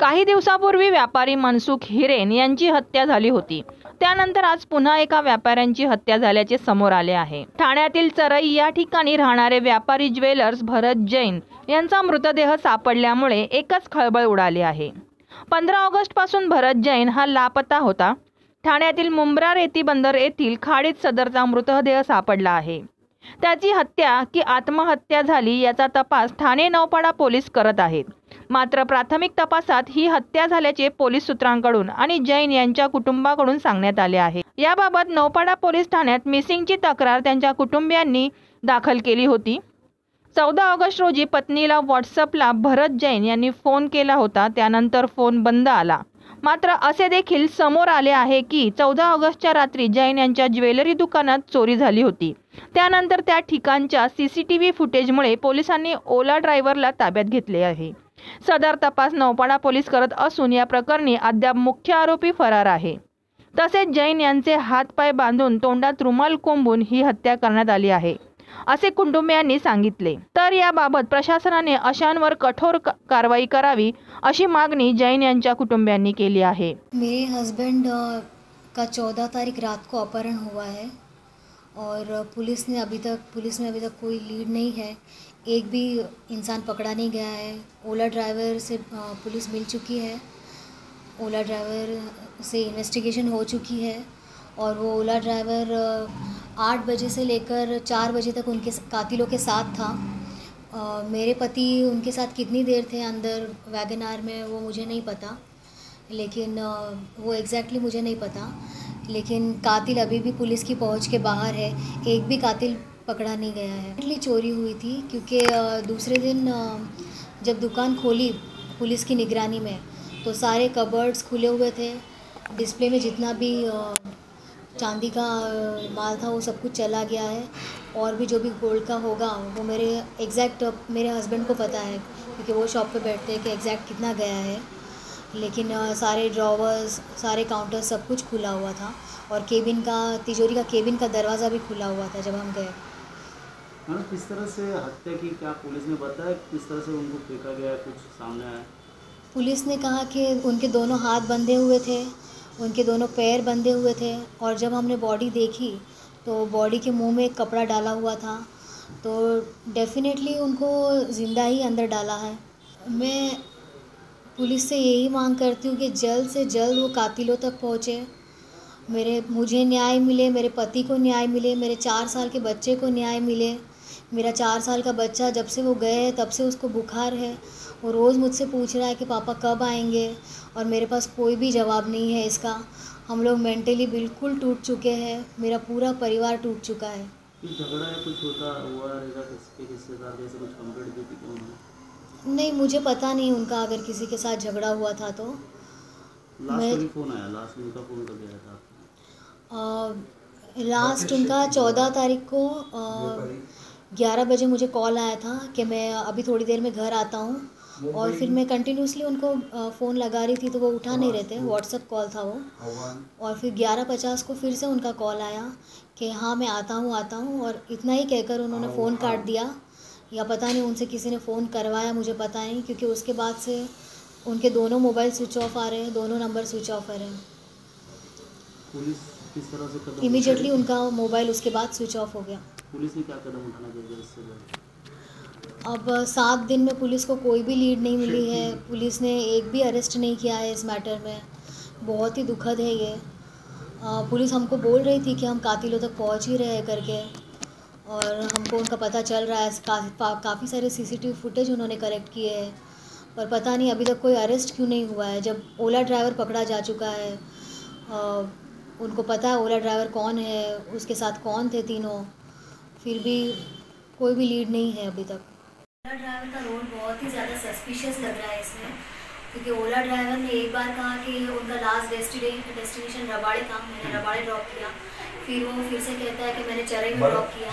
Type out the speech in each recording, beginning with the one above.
काही दिवसापूर्वी व्यापारी मनसुख हिरेन यांची हत्या झाली होती। त्यानंतर आज पुन्हा एका व्यापाऱ्यांची हत्या झाल्याचे समोर आले आहे। ठाण्यातील चरई या ठिकाणी राहणारे व्यापारी ज्वेलर्स भरत जैन यांचा मृतदेह सापडल्यामुळे एकच खळबळ उडाली आहे। 15 ऑगस्ट पासून भरत जैन हा लापता होता। ठाण्यातील मुंब्रा रेती बंदर येथील खाडीत सदरचा मृतदेह सापडला आहे। त्याची हत्या की आत्महत्या झाली याचा तपास ठाणे नौपाडा पोलीस करत आहेत। मात्र प्राथमिक तपासात ही हत्या झाल्याचे पोलीस सूत्रांकडून आणि जैन यांच्या कुटुंबाकडून सांगण्यात आले आहे। याबाबत नौपाडा पोलीस ठाण्यात मिसिंगची तक्रार त्यांच्या कुटुंबियांनी दाखल केली होती। 14 ऑगस्ट रोजी पत्नीला व्हॉट्सअपला भरत जैन यांनी फोन केला होता, त्यानंतर फोन बंद आला। मात्र असे देखील समोर आले आहे की 14 ऑगस्टच्या रात्री जैन यांच्या ज्वेलरी दुकानात चोरी झाली होती। त्यानंतर त्या ठिकाणच्या सीसीटीव्ही फुटेजमुळे पोलिसांनी ओला ड्रायव्हरला ताब्यात घेतले आहे। सदर तपास नौपाडा पोलीस करत असून या प्रकरणी अद्याप मुख्य आरोपी फरार आहे। तसेच जैन यांचे हातपाय बांधून तोंडात रुमाल कोंबून ही हत्या करण्यात आली आहे, असे कुटुंबियांनी सांगितले। तर याबाबत प्रशासनाने अशांवर कठोर कारवाई करावी अशी मागणी जैन यांच्या कुटुंबियांनी केली आहे। मेरे हस्बैंड का 14 तारीख रात को अपहरण हुआ है और पुलिस में अभी तक कोई लीड नहीं है। एक भी इंसान पकड़ा नहीं गया है। ओला ड्राइवर से पुलिस मिल चुकी है, ओला ड्राइवर से इन्वेस्टिगेशन हो चुकी है और वो ओला ड्राइवर 8 बजे से लेकर 4 बजे तक उनके कातिलों के साथ था। मेरे पति उनके साथ कितनी देर थे अंदर वैगन आर में वो मुझे नहीं पता, लेकिन वो एग्जैक्टली मुझे नहीं पता। लेकिन कातिल अभी भी पुलिस की पहुंच के बाहर है। एक भी कातिल पकड़ा नहीं गया है। चोरी हुई थी क्योंकि दूसरे दिन जब दुकान खोली पुलिस की निगरानी में तो सारे कबर्ड्स खुले हुए थे। डिस्प्ले में जितना भी चांदी का माल था वो सब कुछ चला गया है और भी जो भी गोल्ड का होगा वो मेरे हस्बैंड को पता है क्योंकि वो शॉप पे बैठते हैं कि एग्जैक्ट कितना गया है। लेकिन सारे ड्रॉवर्स, सारे काउंटर सब कुछ खुला हुआ था और तिजोरी का केबिन का दरवाज़ा भी खुला हुआ था जब हम गए। किस तरह से हत्या की, क्या पुलिस ने बताया किस तरह से उनको फेंका गया, कुछ सामने आया? पुलिस ने कहा कि उनके दोनों हाथ बंधे हुए थे, उनके दोनों पैर बंधे हुए थे और जब हमने बॉडी देखी तो बॉडी के मुंह में एक कपड़ा डाला हुआ था, तो डेफिनेटली उनको ज़िंदा ही अंदर डाला है। मैं पुलिस से यही मांग करती हूँ कि जल्द से जल्द वो कातिलों तक पहुँचे, मुझे न्याय मिले, मेरे पति को न्याय मिले, मेरे 4 साल के बच्चे को न्याय मिले। मेरा 4 साल का बच्चा जब से वो गए तब से उसको बुखार है, वो रोज़ मुझसे पूछ रहा है कि पापा कब आएंगे और मेरे पास कोई भी जवाब नहीं है इसका। हम लोग मेंटली बिल्कुल टूट चुके हैं, मेरा पूरा परिवार टूट चुका है। झगड़ा है कुछ होता हुआ रहेगा किसके साथ, जैसे कुछ कंप्लेंट दी थी? नहीं, मुझे पता नहीं उनका अगर किसी के साथ झगड़ा हुआ था तो। लास्ट फोन आया, लास्ट उनका फोन कब आया था? लास्ट उनका 14 तारीख को 11 बजे मुझे कॉल आया था कि मैं अभी थोड़ी देर में घर आता हूँ और फिर मैं कंटिन्यूसली उनको फ़ोन लगा रही थी तो वो उठा नहीं रहे थे। व्हाट्सएप कॉल था वो। और फिर 11:50 को फिर से उनका कॉल आया कि हाँ मैं आता हूँ और इतना ही कहकर उन्होंने फ़ोन काट दिया, या पता नहीं उनसे किसी ने फ़ोन करवाया, मुझे पता नहीं, क्योंकि उसके बाद से उनके दोनों मोबाइल स्विच ऑफ आ रहे हैं, दोनों नंबर स्विच ऑफ आ रहे हैं। पुलिस किस तरह से कदम इमीडिएटली उनका मोबाइल उसके बाद स्विच ऑफ हो गया। पुलिस ने क्या कदम उठाना चाहिए इससे? अब 7 दिन में पुलिस को कोई भी लीड नहीं मिली है, पुलिस ने एक भी अरेस्ट नहीं किया है इस मैटर में। बहुत ही दुखद है ये। पुलिस हमको बोल रही थी कि हम कातिलों तक पहुंच ही रहे करके, और हमको उनका पता चल रहा है। काफ़ी सारे सीसीटीवी फुटेज उन्होंने कलेक्ट किए हैं, पर पता नहीं अभी तक कोई अरेस्ट क्यों नहीं हुआ है। जब ओला ड्राइवर पकड़ा जा चुका है, उनको पता है ओला ड्राइवर कौन है, उसके साथ कौन थे तीनों, फिर भी कोई भी लीड नहीं है अभी तक। ओला ड्राइवर का रोल बहुत ही ज़्यादा सस्पिशियस लग रहा है इसमें, क्योंकि ओला ड्राइवर ने एक बार कहा कि उनका लास्ट डेस्टिनेशन रबाड़े था, मैंने रबाड़े ड्रॉप किया, फिर वो फिर से कहता है कि मैंने चरई में ड्रॉप किया।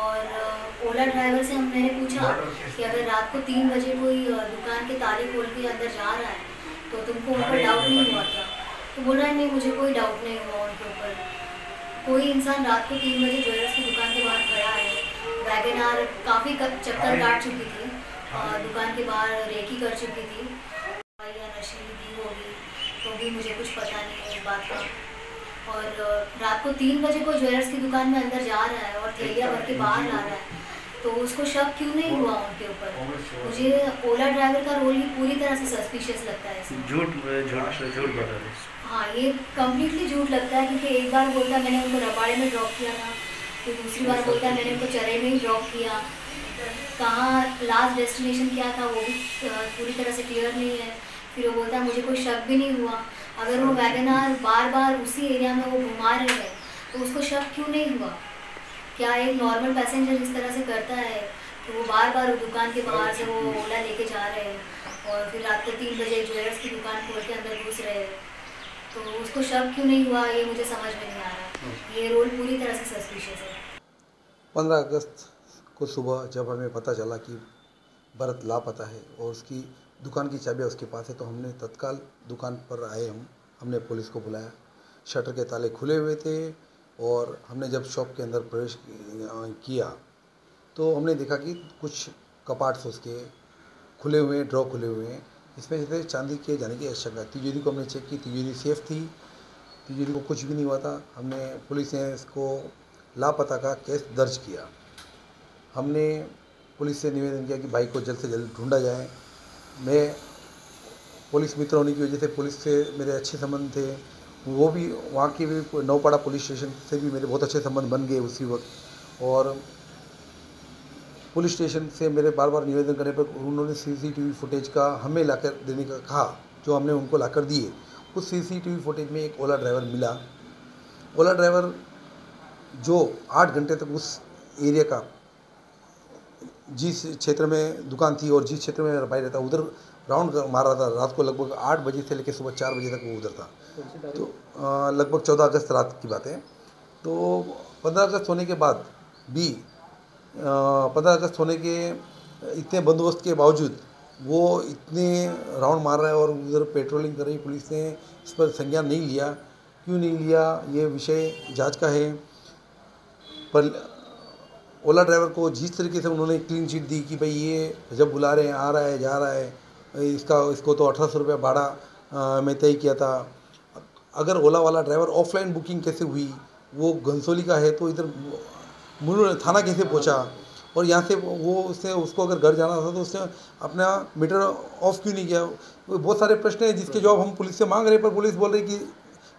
और ओला ड्राइवर से मैंने पूछा कि अगर रात को 3 बजे कोई दुकान के ताले खोल के अंदर जा रहा है तो तुमको उन पर डाउट नहीं हुआ क्या? तो बोला नहीं, मुझे कोई डाउट नहीं हुआ उनके ऊपर। कोई इंसान रात को 3 बजे ज्वेलर्स की दुकान के बाहर खड़ा है, वैगन आर काफ़ी चक्कर काट चुकी थी, दुकान के बाहर रेकी कर चुकी थी, या साक्षी दी होगी, तो भी मुझे कुछ पता नहीं है इस बात का। और रात को 3 बजे को ज्वेलर्स की दुकान में अंदर जा रहा है और थैलियाँ भर के बाहर ला रहा है, तो उसको शक क्यों नहीं हुआ उनके ऊपर? मुझे ओला ड्राइवर का रोल ही पूरी तरह से सस्पिशियस लगता है इसमें। झूठ बता रहे। हाँ, ये कम्प्लीटली झूठ लगता है, क्योंकि एक बार बोलता है मैंने उनको रबाड़े में ड्रॉप किया था, फिर दूसरी बार बोलता है मैंने उनको चरे में ही ड्रॉप किया। कहाँ लास्ट डेस्टिनेशन क्या था वो भी पूरी तरह से क्लियर नहीं है। फिर वो बोलता है मुझे कोई शक भी नहीं हुआ। अगर वो वैगनार बार बार उसी एरिया में वो घुमा रहे हैं तो उसको शक क्यों नहीं हुआ? क्या एक नॉर्मल पैसेंजर इस तरह से करता है कि वो बार बार दुकान के बाहर से वो ओला लेके जा रहे हैं और फिर रात को 3 बजे ज्वेलर्स की दुकान खोल के अंदर घुस रहे हैं, तो उसको शक क्यों नहीं हुआ ये मुझे समझ में नहीं आ रहा। ये रोल पूरी तरह से सस्पिशियस है। 15 अगस्त को सुबह जब हमें पता चला कि भरत लापता है और उसकी दुकान की चाबियाँ उसके पास है, तो हमने तत्काल दुकान पर आए। हमने पुलिस को बुलाया। शटर के ताले खुले हुए थे और हमने जब शॉप के अंदर प्रवेश किया तो हमने देखा कि कुछ कपाट्स उसके खुले हुए हैं, ड्रॉ खुले हुए हैं। इसमें से चांदी के जाने की आशंका। तिजोरी को हमने चेक की, तिजोरी सेफ थी, तिजोरी को कुछ भी नहीं हुआ था। हमने पुलिस ने इसको लापता का केस दर्ज किया। हमने पुलिस से निवेदन किया कि भाई को जल्द से जल्द ढूंढा जाए। मैं पुलिस मित्र होने की वजह से पुलिस से मेरे अच्छे संबंध थे, वो भी वहाँ की भी नौपाड़ा पुलिस स्टेशन से भी मेरे बहुत अच्छे संबंध बन गए उसी वक्त। और पुलिस स्टेशन से मेरे बार बार निवेदन करने पर उन्होंने सीसीटीवी फुटेज का हमें लाकर देने का कहा, जो हमने उनको लाकर दिए। उस सीसीटीवी फुटेज में एक ओला ड्राइवर मिला। ओला ड्राइवर जो 8 घंटे तक उस एरिया का, जिस क्षेत्र में दुकान थी और जिस क्षेत्र में भाई रहता उधर राउंड मार रहा था। रात को लगभग 8 बजे से लेकर सुबह 4 बजे तक वो उधर था। तो लगभग 14 अगस्त रात की बात है। तो 15 अगस्त होने के बाद भी 15 अगस्त होने के इतने बंदोबस्त के बावजूद वो इतने राउंड मार रहा है और उधर पेट्रोलिंग कर रही पुलिस ने इस पर संज्ञान नहीं लिया। क्यों नहीं लिया ये विषय जांच का है। पर ओला ड्राइवर को जिस तरीके से उन्होंने क्लीन चिट दी कि भाई ये जब बुला रहे हैं, आ रहा है, जा रहा है, इसको तो 1800 रुपये भाड़ा मैं तय किया था। अगर ओला वाला ड्राइवर ऑफलाइन बुकिंग कैसे हुई, वो घनसोली का है, तो इधर मुलुंड थाना कैसे पहुंचा, और यहाँ से उसको अगर घर जाना था तो उसने अपना मीटर ऑफ क्यों नहीं किया। बहुत सारे प्रश्न हैं जिसके जवाब हम पुलिस से मांग रहे हैं, पर पुलिस बोल रही कि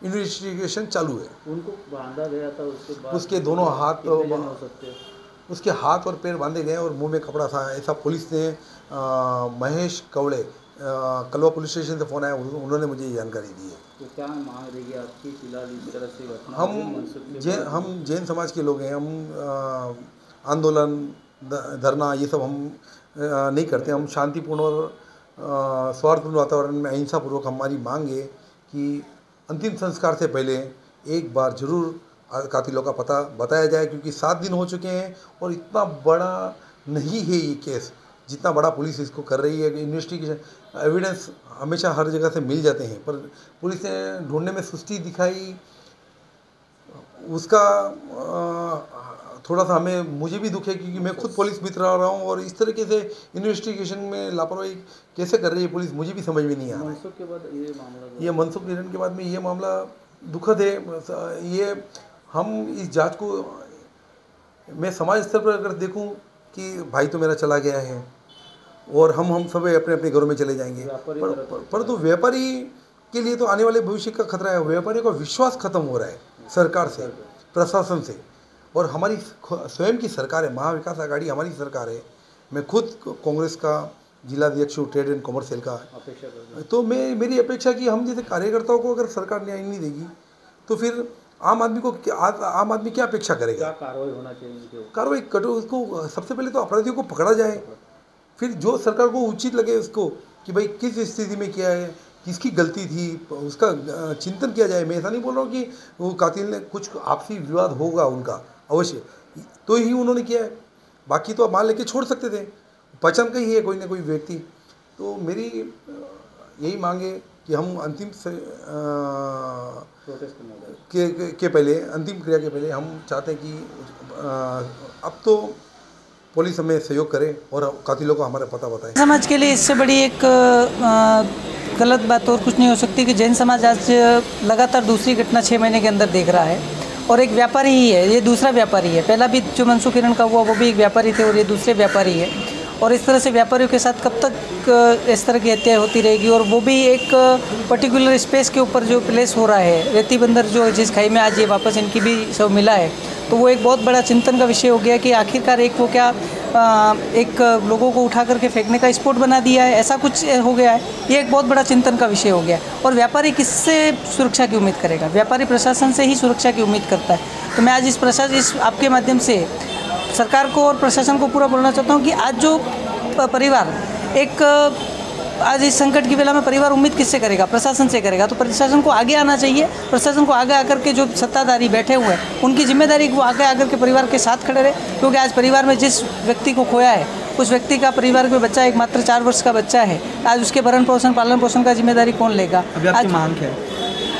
इन्वेस्टिगेशन चालू है। उनको बांधा गया था, उसके बाद उसके दोनों हाथ, हो सकते हैं उसके हाथ और पैर बांधे गए और मुंह में कपड़ा था, ऐसा पुलिस ने महेश कवड़े कलवा पुलिस स्टेशन से फ़ोन आया, उन्होंने मुझे ये जानकारी दी है। तो क्या मांग रही है आपकी फिलहाल इस तरह से घटना? हम जैन समाज के लोग हैं। हम आंदोलन, धरना ये सब हम नहीं करते। हम शांतिपूर्ण और स्वार्थपूर्ण वातावरण में अहिंसापूर्वक हमारी मांग है कि अंतिम संस्कार से पहले एक बार जरूर कातिलों का पता बताया जाए, क्योंकि 7 दिन हो चुके हैं और इतना बड़ा नहीं है ये केस जितना बड़ा पुलिस इसको कर रही है। इन्वेस्टिगेशन एविडेंस हमेशा हर जगह से मिल जाते हैं, पर पुलिस ने ढूंढने में सुस्ती दिखाई। उसका थोड़ा सा मुझे भी दुख है, क्योंकि मैं खुद पुलिस मित्र रहा हूँ और इस तरीके से इन्वेस्टिगेशन में लापरवाही कैसे कर रही है पुलिस, मुझे भी समझ में नहीं आ रहा है। मनसुख के बाद ये मामला, ये मनसुख निधन के बाद में ये मामला दुखद है। ये हम इस जांच को, मैं समाज स्तर पर अगर देखूं कि भाई तो मेरा चला गया है और हम सब अपने अपने घरों में चले जाएंगे, परंतु व्यापारी के लिए तो आने वाले भविष्य का खतरा है। व्यापारियों का विश्वास खत्म हो रहा है सरकार से, प्रशासन से, और हमारी स्वयं की सरकार है, महाविकास आघाड़ी हमारी सरकार है। मैं खुद कांग्रेस का जिलाध्यक्ष हूँ, ट्रेड एंड कॉमर्स सेल का। तो मेरी अपेक्षा कि हम जैसे कार्यकर्ताओं को अगर सरकार न्याय नहीं देगी तो फिर आम आदमी क्या अपेक्षा करेगा? क्या कार्रवाई होना चाहिए? कार्रवाई कठोर, उसको सबसे पहले तो अपराधियों को पकड़ा जाए, फिर जो सरकार को उचित लगे उसको कि भाई किस स्थिति में किया है, किसकी गलती थी, उसका चिंतन किया जाए। मैं ऐसा नहीं बोल रहा हूँ कि वो कातिल ने कुछ आपसी विवाद होगा उनका, अवश्य तो ही उन्होंने किया है, बाकी तो मान लेके छोड़ सकते थे। पहचान का ही है कोई ना कोई व्यक्ति। तो मेरी यही मांग है कि हम अंतिम के पहले, अंतिम क्रिया के पहले हम चाहते हैं कि अब तो पुलिस हमें सहयोग करे और कातिलों को हमारा पता बताए। समाज के लिए इससे बड़ी एक गलत बात और कुछ नहीं हो सकती कि जैन समाज आज लगातार दूसरी घटना 6 महीने के अंदर देख रहा है और एक व्यापारी ही है, ये दूसरा व्यापारी है। पहला भी जो मनसुख हिरण का हुआ वो भी एक व्यापारी थे और ये दूसरे व्यापारी है। और इस तरह से व्यापारियों के साथ कब तक इस तरह की हत्याएं होती रहेगी। और वो भी एक पर्टिकुलर स्पेस के ऊपर जो प्लेस हो रहा है, रेती बंदर जो जिस खाई में आज ये वापस इनकी भी सब मिला है, तो वो एक बहुत बड़ा चिंतन का विषय हो गया कि आखिरकार एक वो क्या एक लोगों को उठा करके फेंकने का स्पॉट बना दिया है, ऐसा कुछ हो गया है। ये एक बहुत बड़ा चिंतन का विषय हो गया है। और व्यापारी किससे सुरक्षा की उम्मीद करेगा? व्यापारी प्रशासन से ही सुरक्षा की उम्मीद करता है। तो मैं आज इस आपके माध्यम से सरकार को और प्रशासन को पूरा बोलना चाहता हूँ कि आज जो परिवार आज इस संकट की वेला में परिवार उम्मीद किससे करेगा? प्रशासन से करेगा। तो प्रशासन को आगे आना चाहिए। प्रशासन को आगे आकर के जो सत्ताधारी बैठे हुए हैं उनकी जिम्मेदारी वो आगे आकर के परिवार के साथ खड़े रहे, क्योंकि आज परिवार में जिस व्यक्ति को खोया है उस व्यक्ति का परिवार में बच्चा एक मात्र 4 वर्ष का बच्चा है। आज उसके भरण पोषण पालन पोषण का जिम्मेदारी कौन लेगा? अभी आपकी मांग क्या है?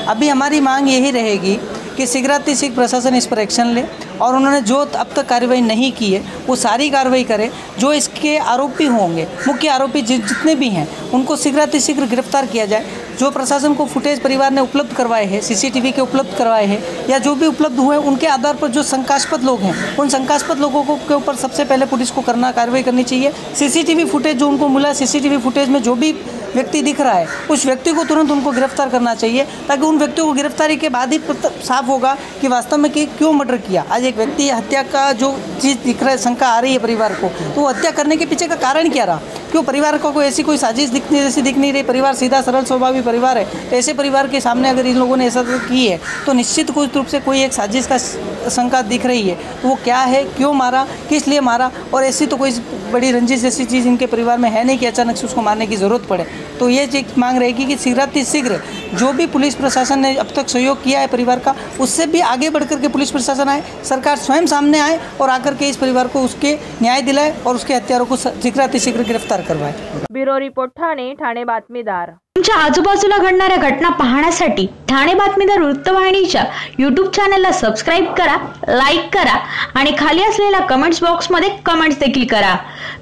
अभी हमारी मांग यही रहेगी कि शीघ्रातिशीघ्र प्रशासन इस पर एक्शन ले और उन्होंने जो अब तक कार्रवाई नहीं की है वो सारी कार्रवाई करे। जो इसके आरोपी होंगे, मुख्य आरोपी जितने भी हैं, उनको शीघ्रातिशीघ्र गिरफ्तार किया जाए। जो प्रशासन को फुटेज परिवार ने उपलब्ध करवाए हैं, सीसीटीवी के उपलब्ध करवाए हैं या जो भी उपलब्ध हुए, उनके आधार पर जो शंकास्पद लोग हैं उन शंकास्पद लोगों को के ऊपर सबसे पहले पुलिस को कार्रवाई करनी चाहिए। सीसीटीवी फुटेज जो उनको मिला, सीसीटीवी फुटेज में जो भी व्यक्ति दिख रहा है उस व्यक्ति को तुरंत उनको गिरफ्तार करना चाहिए, ताकि उन व्यक्तियों को गिरफ्तारी के बाद ही साफ होगा कि वास्तव में कि क्यों मर्डर किया। आज एक व्यक्ति हत्या का जो चीज़ दिख रहा है, शंका आ रही है परिवार को, तो वो हत्या करने के पीछे का कारण क्या रहा? क्यों परिवार को कोई ऐसी कोई साजिश दिख नहीं रही? परिवार सीधा सरल स्वभावी परिवार है। तो ऐसे परिवार के सामने अगर इन लोगों ने ऐसा की है तो निश्चित कुछ रूप से कोई एक साजिश का शंका दिख रही है। तो वो क्या है, क्यों मारा, किस लिए मारा? और ऐसी तो कोई बड़ी रंजिश जैसी चीज़ इनके परिवार में है नहीं कि अचानक से उसको मारने की ज़रूरत पड़े। तो ये एक मांग रहेगी कि शीघ्र जो भी पुलिस प्रशासन ने अब तक सहयोग किया है परिवार का, उससे भी आगे बढ़ करके पुलिस प्रशासन आए, सरकार स्वयं सामने आए और आकर के इस परिवार को उसके न्याय दिलाए और उसके हत्यारों को शीघ्र गिरफ्तार करवाए। ब्युरो रिपोर्ट ठाणे बातमीदार। तुमच्या आजूबाजूला घडणाऱ्या घटना पाहण्यासाठी ठाणे बातमीदार वृत्तवाहिनीच्या YouTube चॅनलला सबस्क्राइब करा, लाईक करा आणि खाली असलेल्या कमेंट्स बॉक्समध्ये कमेंट्स देखील करा।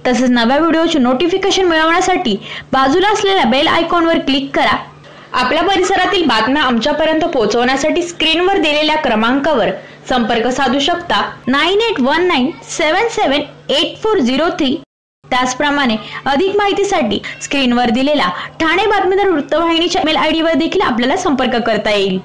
तसेच नव्या व्हिडिओचे नोटिफिकेशन मिळवण्यासाठी बाजूला असलेल्या बेल आयकॉनवर क्लिक करा। आपल्या परिसरातील बातम्या आमच्यापर्यंत पोहोचवण्यासाठी स्क्रीनवर दिलेल्या क्रमांकावर संपर्क साधू शकता 9819778403। त्याचप्रमाणे अधिक माहितीसाठी स्क्रीनवर दिलेला ठाणे बातमीदार वृत्तवाहिनीच्या मेल आयडी वर देखील आपल्याला संपर्क करता येईल।